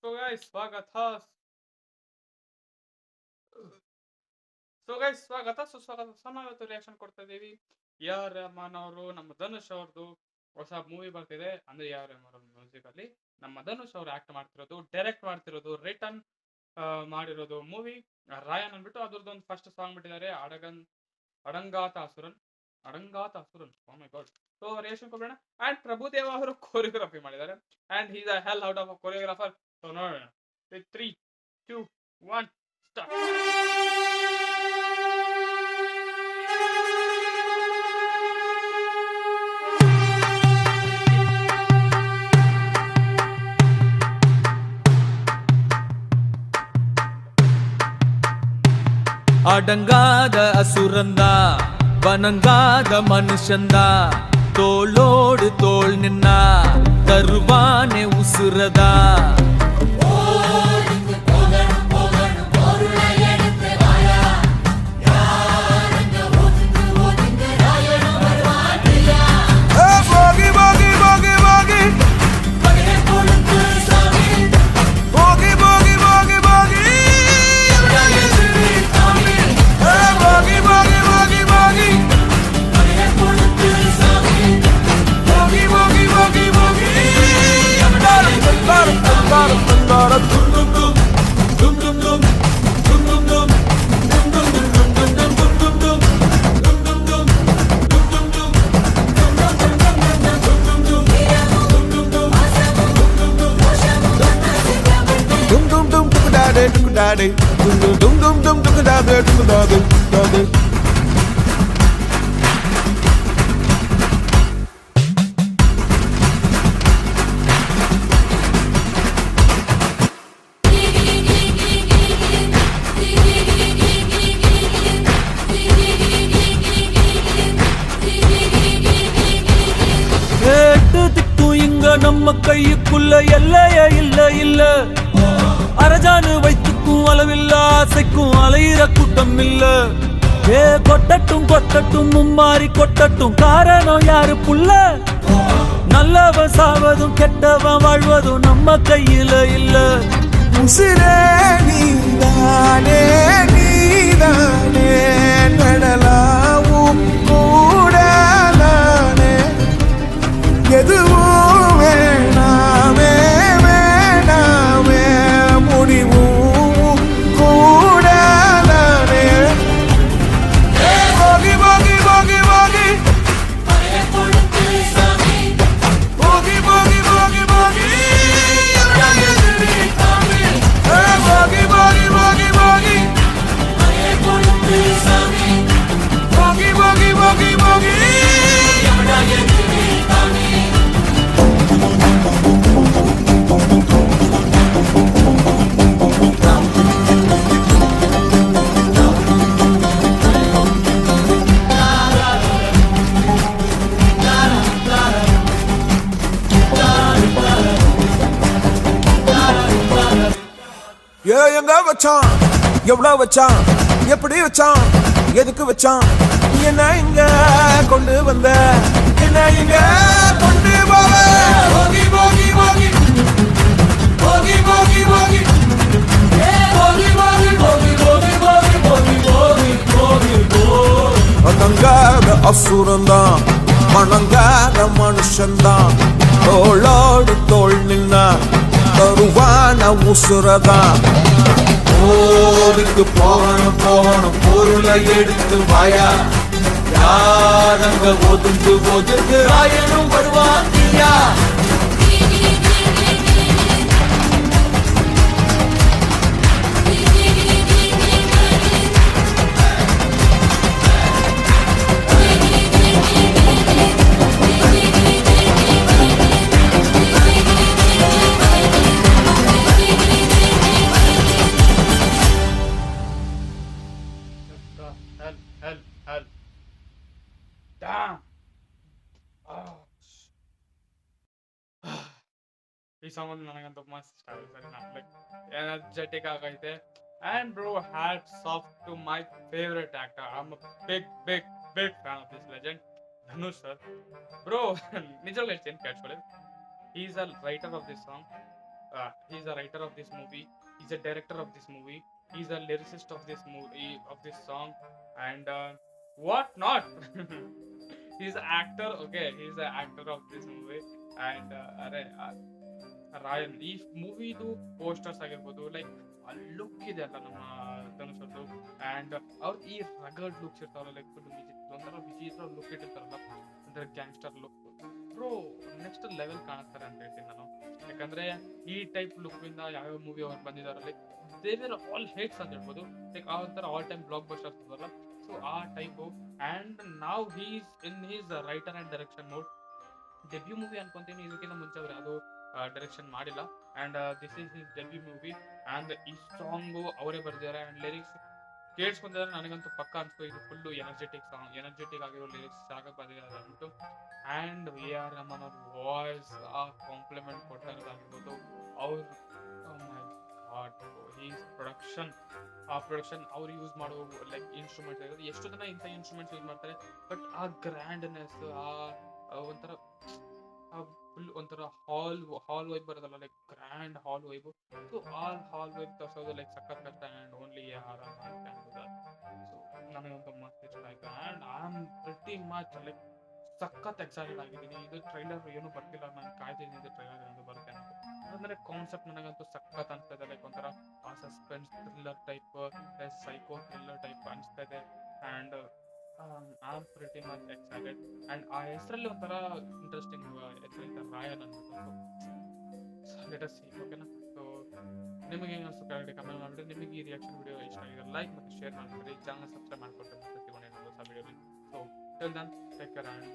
So guys, ಸ್ವಾಗತ ಸುಸ್ವಾಗತ. ಇವತ್ತು ರಿಯಾಕ್ಷನ್ ಕೊಡ್ತಾ ಇದೀವಿ. ಆರ್ ರೆಹಮಾನ್ ಅವರು, ನಮ್ಮ ಧನುಷ್ ಅವ್ರದ್ದು ಹೊಸ ಮೂವಿ ಬರ್ತಿದೆ. ಅಂದ್ರೆ ಆರ್ ರೆಹಮಾನ್ ಅವ್ರ ಮ್ಯೂಸಿಕ್ ಅಲ್ಲಿ ನಮ್ಮ ಧನುಷ್ ಅವರು ಆಕ್ಟ್ ಮಾಡ್ತಿರೋದು, ಡೈರೆಕ್ಟ್ ಮಾಡ್ತಿರೋದು, ರಿಟರ್ನ್ ಮಾಡಿರೋದು ಮೂವಿ ರಾಯನ್ ಅಂದ್ಬಿಟ್ಟು. ಅದ್ರದ್ದು ಒಂದು ಫಸ್ಟ್ ಸಾಂಗ್ ಬಿಟ್ಟಿದ್ದಾರೆ, Adangaatha Asuran. Oh my god. So reaction ಕೊಡೋಣ. ಅಂಡ್ ಪ್ರಭುದೇವ ಅವರು ಕೊರಿಯೋಗ್ರಫಿ ಮಾಡಿದ್ದಾರೆ. And he's a hell out of a choreographer. So ನೋಡೋಣ. 3, 2, 1 ಸ್ಟಾರ್ಟ್. அடங்காத அசுரந்தா வணங்காத மனுஷந்தா தோளோடு தோள் நின்னா தருவானே உசுரதா. Daddy, dum dum dum dum daddy, daddy, daddy. நம்ம கையுக்குள்ள எல்லைய இல்ல இல்ல, அரஜானு வைத்துக்கும் அளவில்ல, ஆசைக்கும் அலையிற கூட்டம் இல்ல. ஏ கொட்டட்டும் கொட்டட்டும் மும்மாறி கொட்டட்டும், காரணம் யாரு புள்ள? நல்லவன் சாவதும் கெட்டவன் வாழ்வதும் நம்ம கையில இல்ல. உசிரே நீதானே நீதானே நடலாவும் கூடலானே, எதுவும் வேணாமே வேணாமே முடிவும் கூடலானே. போகி போகி போகி போகி போகி போகி போகி போகி போகி போகி போகி போகி போகி போகி போகி. எங்க வச்சான், எவ்வளவு வச்சான், எப்படி வச்சான், எதுக்கு வச்சான், என்ன இங்க கொண்டு வந்த, என்ன இங்க கொண்டு போவ. போகி போகி போகி போகி போகி போகி போகி போகி போகி போகி போகி போகி போகி போகி போகி. அடங்காத அசுரந்தான் வணங்காத மனுஷன்தான், தோளோடு தோள் நின்னா தருவான உசுரதான். ஓதுக்கு போகணும் போகணும் பொருளை எடுத்து வாயா, யாரங்க ஒதுங்கு ஒதுங்கு ராயனும் வருவாந்தியா. Hell. Damn. ಈ ಸಾಂಗ್ ನನಗಂತೂ ಮಸ್ತ್ ಲೈಕ್ ಎನರ್ಜೆಟಿಕ್ ಆಗೈತೆ. And bro, hats off to my favorite actor. I'm a big fan of this legend, Dhanush sir. Bro, ನಿಜವಾಗ್ಲೂ ಹೇಳ್ತೀನಿ ಕೇಳಿಸ್ಕೊಳ್ಳಿ. He is a writer of this song. he's a writer of this movie, he's a director of this movie, he's a lyricist of this movie, of this song, and what not. He's an actor, okay, he's an actor of this movie. And Raayan ಈ ಮೂವಿದು posters ಆಗಿರ್ಬೋದು, like ಆ look ಇದೆ ಅಲ್ಲ ನಮ್ಮ ಧನುಷ್ ಅವ್ರದ್ದು, and ಅವ್ರ ಈ ರಗಡ್ ಲುಕ್ಸ್ ಇರ್ತಾವಲ್ಲ, ಲೈಕ್ ಫುಲ್ ಒಂಥರ ವಿಚಿತ್ರ ಲುಕ್ ಇಟ್ಟಿರ್ತಾರಲ್ಲ, ಅಂದ್ರೆ gangster look bro, next level ಕಾಣಿಸ್ತಾರೆ ಅಂತ ಹೇಳ್ತೀನಿ ನಾನು. ಯಾಕಂದ್ರೆ ಈ ಟೈಪ್ ಲುಕ್ ಇಂದ ಯಾವ್ಯಾವ ಮೂವಿ ಅವ್ರು ಬಂದಿದ್ದಾರೆ, ಲೈಕ್ ದೇರ್ ಆಲ್ ಹೇಟ್ಸ್ ಅಂತ ಹೇಳ್ಬೋದು, ಲೈಕ್ ಆ ಒಂಥರ ಆಲ್ ಟೈಮ್ ಬ್ಲಾಕ್ ಬಸ್ಟರ್ಸ್ ಇರ್ತದಲ್ಲ, ಸೊ ಆ ಟೈಪು. ಅಂಡ್ ನಾವ್ he's in his writer and direction mode. Debut movie ಅನ್ಕೊಂತೀನಿ, ಇದಕ್ಕಿಂತ ಮುಂಚೆ ಅವ್ರು ಯಾವುದು ಡೈರೆಕ್ಷನ್ ಮಾಡಿಲ್ಲ. And this is his debut movie. And ಈ ಸಾಂಗು ಅವರೇ ಬರ್ದಿದ್ದಾರೆ, ಅಂಡ್ ಲಿರಿಕ್ಸ್ ಕೇಳಿಸ್ಕೊಂಡಿದ್ದಾರೆ. ನನಗಂತೂ ಪಕ್ಕ ಅನ್ಸ್ಕೊ, ಇದು ಫುಲ್ಲು ಎನರ್ಜೆಟಿಕ್ ಸಾಂಗ್, ಎನರ್ಜೆಟಿಕ್ ಆಗಿರೋ ಲಿರಿಕ್ಸ್ ಸಾಕಾಗಿ ಬಂದಿದ್ದಾರೆ ಅಂದ್ಬಿಟ್ಟು. ಅಂಡ್ ವಿ ಆರ್ ರಮನ್ ಅವ್ರ ವಾಯ್ಸ್ ಆ ಕಾಂಪ್ಲಿಮೆಂಟ್ ಕೊಟ್ಟಿರೋದಾಗಿರ್ಬೋದು, ಅವ್ರ ಪ್ರೊಡಕ್ಷನ್, ಆ ಪ್ರೊಡಕ್ಷನ್ ಅವ್ರು ಯೂಸ್ ಮಾಡೋ ಲೈಕ್ ಇನ್ಸ್ಟ್ರೂಮೆಂಟ್ಸ್ ಆಗಿರೋದು, ಎಷ್ಟು ಜನ ಇಂಥ ಇನ್ಸ್ಟ್ರೂಮೆಂಟ್ಸ್ ಯೂಸ್ ಮಾಡ್ತಾರೆ, ಬಟ್ ಆ ಗ್ರ್ಯಾಂಡ್ನೆಸ್, ಒಂಥರ ಫುಲ್ ಒಂಥರ ಹಾಲ್ ವೈಬ್ ಬರೋದಲ್ಲ, ಲೈಕ್ ಗ್ರ್ಯಾಂಡ್ ಹಾಲ್ ವೈಬ್. ಸೊ ಆ ಹಾಲ್ ವೈಬ್ ತರ್ಸೋದು ಲೈಕ್ ಸಖತ್ ಕಷ್ಟ. ಆ್ಯಂಡ್ ಓನ್ಲಿ ಸೊ ನನಗಂತೂ ಮಸ್ತ್ ಇಷ್ಟ ಆಯ್ತು. And I am pretty much like ಸಖತ್ ಎಕ್ಸೈಟೆಡ್ ಆಗಿದ್ದೀನಿ. ಇದು ಟ್ರೈಲರ್ ಏನು ಬರ್ತಿಲ್ಲ, ನಾನು ಕಾಯ್ತಿದ್ದೀನಿ ಇದು ಟ್ರೈಲರ್ ಏನು ಬರುತ್ತೆ ಅಂತ. ಅಂದ್ರೆ ಕಾನ್ಸೆಪ್ಟ್ ನನಗಂತೂ ಸಖತ್ ಅನಿಸ್ತಾ ಇದೆ, ಲೈಕ್ ಒಂಥರ ಆ suspense thriller type, psycho thriller type ಅನಿಸ್ತಾ ಇದೆ. And I am pretty much excited. And ಆ ಹೆಸರಲ್ಲಿ ಒಂಥರ ಇಂಟ್ರೆಸ್ಟಿಂಗ್ ಹೆಸರಿದೆ, ರಾಯನ್ ಅಂದ್ಬಿಟ್ಟು. ಲೆಟ್ ಅಸ್ ಸಿ, ಓಕೆನಾ? ಸೊ ನಿಮಗೆ ಏನು ಅನಿಸ್ತು ಕೆಳಗಡೆ ಕಮೆಂಟ್ ಮಾಡಿಬಿಡಿ. ನಿಮಗೆ ಈ ರಿಯಾಕ್ಷನ್ ವಿಡಿಯೋ ಇಷ್ಟ ಆಗಿದೆ ಲೈಕ್ ಮತ್ತು ಶೇರ್ ಮಾಡ್ತೀರಿ, ಚಾನಲ್ ಸಬ್ಸ್ಕ್ರೈಬ್ ಮಾಡ್ಕೊಳ್ತೀನಿ ಮತ್ತೆ ಸಿಗೋಣ ಹೊಸ ವಿಡಿಯೋಲಿ. So till then take care and